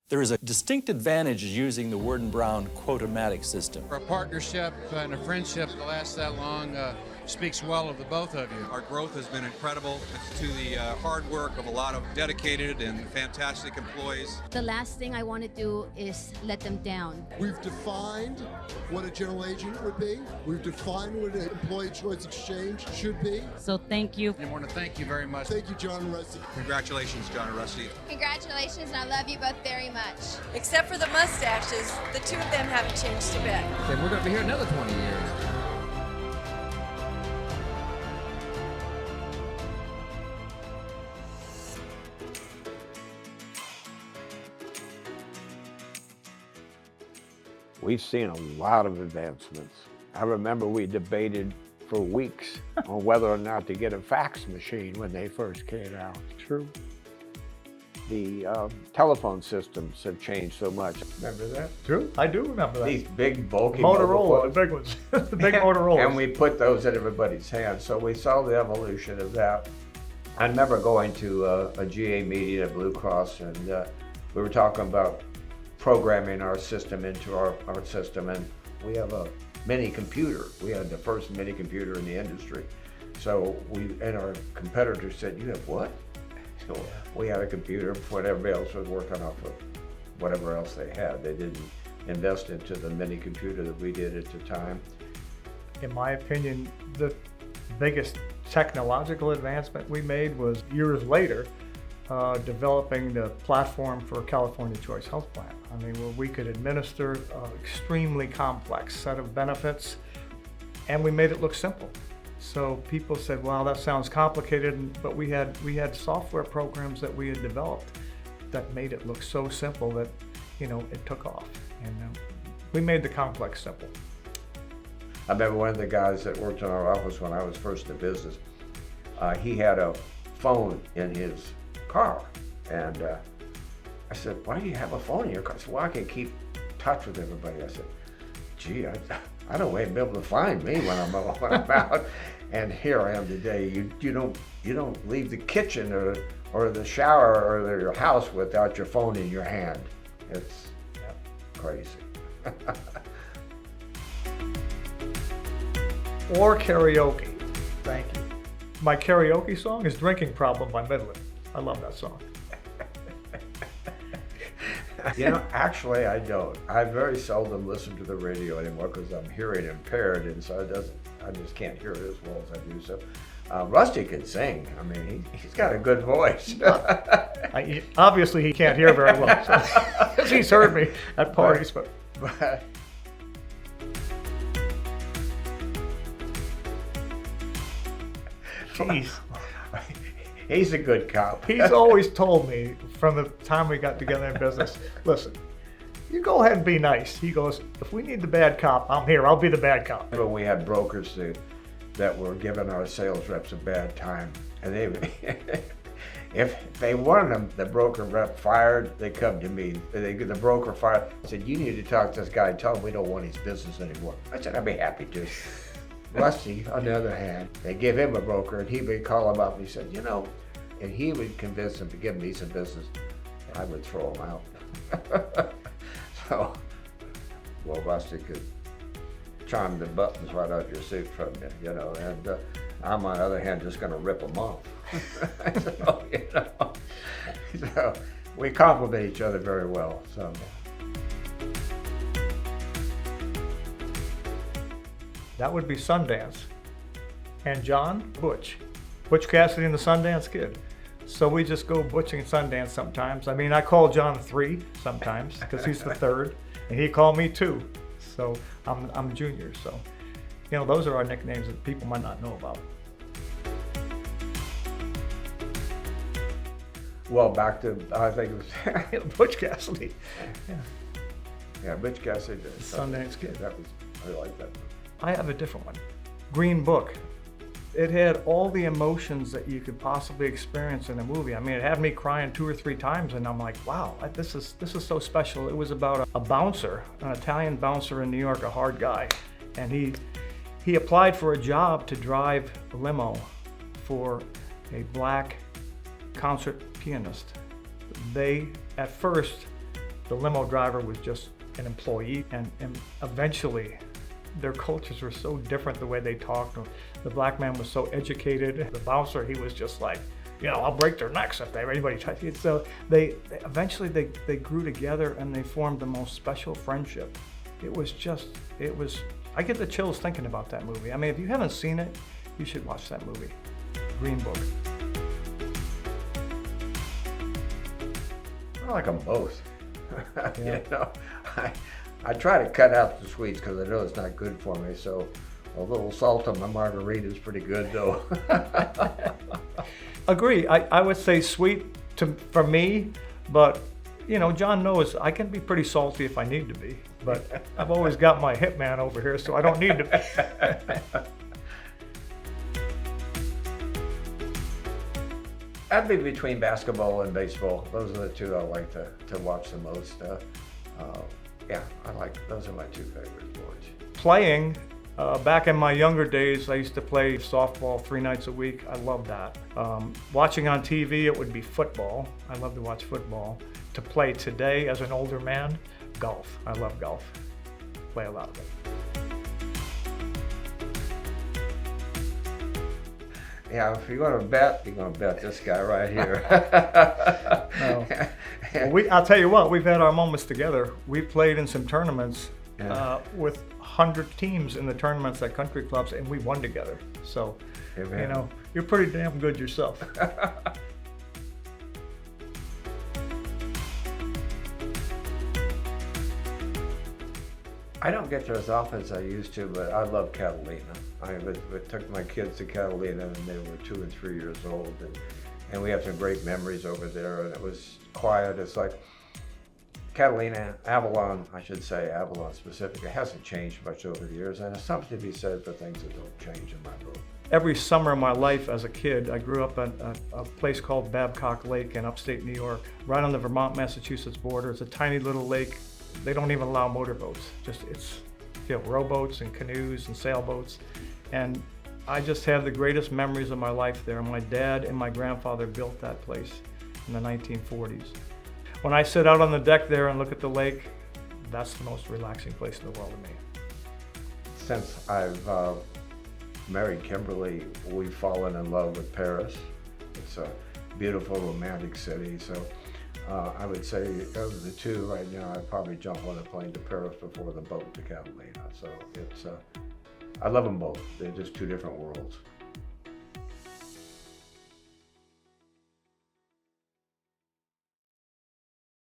There is a distinct advantage in using the Word & Brown Quote-O-Matic system. A partnership and a friendship that lasts that long speaks well of the both of you. Our growth has been incredible. It's to the hard work of a lot of dedicated and fantastic employees. The last thing I want to do is let them down. We've defined what a general agent would be. We've defined what an employee choice exchange should be. So thank you. I want to thank you very much. Thank you, John and Rusty. Congratulations, John and Rusty. Congratulations, and I love you both very much. Except for the mustaches, the two of them haven't changed a bit. And we're going to be here another 20 years. We've seen a lot of advancements. I remember we debated for weeks on whether or not to get a fax machine when they first came out. True. The telephone systems have changed so much. Remember that? True, I do remember that. These big, bulky Motorola, the big ones, the big Motorola. And we put those in everybody's hands, so we saw the evolution of that. I remember going to a GA meeting at Blue Cross, and we were talking about programming our system into our system, and we have a mini computer. We had the first mini computer in the industry. So our competitor said, "You have what?" So we had a computer before everybody else was working off of whatever else they had. They didn't invest into the mini computer that we did at the time. In my opinion, the biggest technological advancement we made was years later, developing the platform for CaliforniaChoice health plan. I mean, where we could administer an extremely complex set of benefits, and we made it look simple. So people said, "Wow, that sounds complicated," but we had software programs that we had developed that made it look so simple that, it took off. And we made the complex simple. I remember one of the guys that worked in our office when I was first in business. He had a phone in his car, and I said, "Why do you have a phone in your car?" He said, "Well, I can keep touch with everybody." I said, "Gee, I don't want to be able to find me when I'm out." And here I am today. You don't leave the kitchen or the shower or your house without your phone in your hand. It's crazy. Or karaoke. Thank you. My karaoke song is "Drinking Problem" by Midland. I love that song. Actually, I don't. I very seldom listen to the radio anymore because I'm hearing impaired, and so I just can't hear it as well as I do. So, Rusty can sing. I mean, he's got a good voice. Obviously, he can't hear very well, so, he's heard me at parties, but. Jeez. He's a good cop. He's always told me from the time we got together in business, "Listen, you go ahead and be nice." He goes, "If we need the bad cop, I'm here. I'll be the bad cop." But we had brokers that were giving our sales reps a bad time, and if they wanted the broker rep fired, they come to me. The broker fired. I said, "You need to talk to this guy and tell him we don't want his business anymore." I said, "I'd be happy to." Rusty, on the other hand, they give him a broker, and he would call him up, and he said, and he would convince him to give me some business. I would throw him out. So, well, Rusty could charm the buttons right out your suit from you, and I'm, on the other hand, just going to rip them off. So we complement each other very well. So. That would be Sundance. And John, Butch Cassidy and the Sundance Kid. So we just go Butch and Sundance sometimes. I mean, I call John 3 sometimes because he's the third, and he called me 2. So I'm junior. So, those are our nicknames that people might not know about. Well, back to, I think it was Butch Cassidy. Yeah, Butch Cassidy. Sundance Kid. I like that. I have a different one. Green Book. It had all the emotions that you could possibly experience in a movie. I mean, it had me crying 2 or 3 times, and I'm like, wow, this is so special. It was about a bouncer, an Italian bouncer in New York, a hard guy, and he applied for a job to drive a limo for a black concert pianist. They, at first, The limo driver was just an employee, and eventually their cultures were so different the way they talked. The black man was so educated. The bouncer, he was just like, you know, I'll break their necks if anybody tries to. So they eventually grew together and they formed the most special friendship. It was, I get the chills thinking about that movie. I mean, if you haven't seen it, you should watch that movie, Green Book. I like them both. Yeah. You know, I try to cut out the sweets because I know it's not good for me. So a little salt on my margarita is pretty good, though. Agree. I would say sweet for me, but you know, John knows I can be pretty salty if I need to be. But I've always got my hitman over here, so I don't need to be. I'd be between basketball and baseball. Those are the two I like to watch the most. Yeah, those are my two favorite sports. Playing, back in my younger days, I used to play softball 3 nights a week. I love that. Watching on TV, it would be football. I love to watch football. To play today as an older man, golf. I love golf. Play a lot of it. Yeah, if you're going to bet, you're going to bet this guy right here. No. Well, I'll tell you what, we've had our moments together. We played in some tournaments with 100 teams in the tournaments at country clubs, and we won together. So, Amen. You know, you're pretty damn good yourself. I don't get there as often as I used to, but I love Catalina. I took my kids to Catalina and they were 2 and 3 years old, and we have some great memories over there, and it was quiet. It's like Catalina, Avalon, I should say, Avalon specifically, hasn't changed much over the years, and there's something to be said for things that don't change in my book. Every summer of my life as a kid, I grew up at a place called Babcock Lake in upstate New York, right on the Vermont-Massachusetts border. It's a tiny little lake. They don't even allow motorboats. It's rowboats and canoes and sailboats. And I just have the greatest memories of my life there. My dad and my grandfather built that place in the 1940s. When I sit out on the deck there and look at the lake, that's the most relaxing place in the world to me. Since I've married Kimberly, we've fallen in love with Paris. It's a beautiful, romantic city. So I would say of the two right now, I'd probably jump on a plane to Paris before the boat to Catalina. So I love them both. They're just two different worlds.